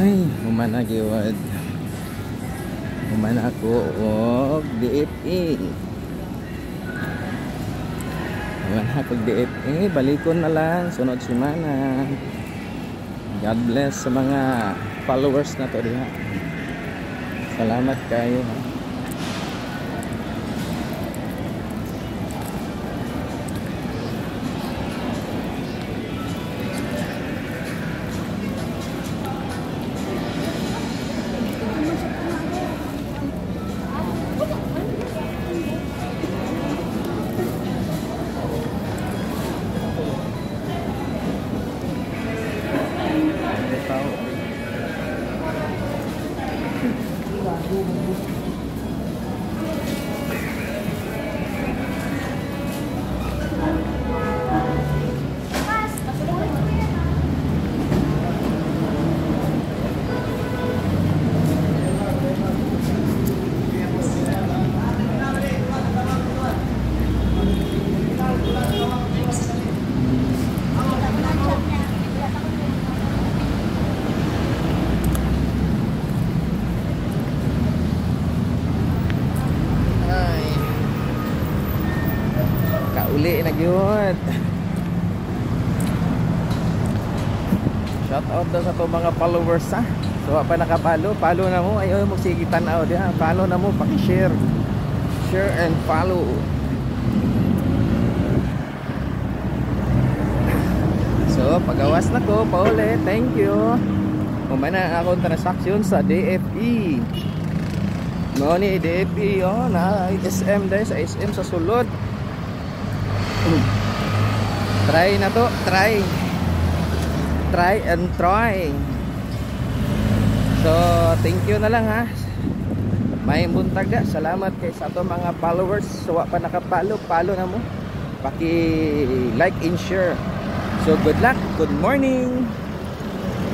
Ay, humana giwad. Humana ako og DFE. Humana ako og DFE, balikon na lang sunod semana. God bless sa mga followers na to diha. Salamat kayo. Uli na gyud. Shout out daw sa to mga followers ha. So pa nakapalo, follow na mo. Ayo mo sige tan-aw diha. Follow na mo, paki-share. Share and follow. So pagawas na ko, pauli. Thank you. Kumana akong transaction sa DFE. No ni DFE oh, na SM dahil sa SM sa sulod. Try na to, try and try. So thank you na lang ha. May buntag da. Salamat kay sa ato mga followers. So wa pa nakapalo, follow na mo. Paki like and share. So good luck, good morning.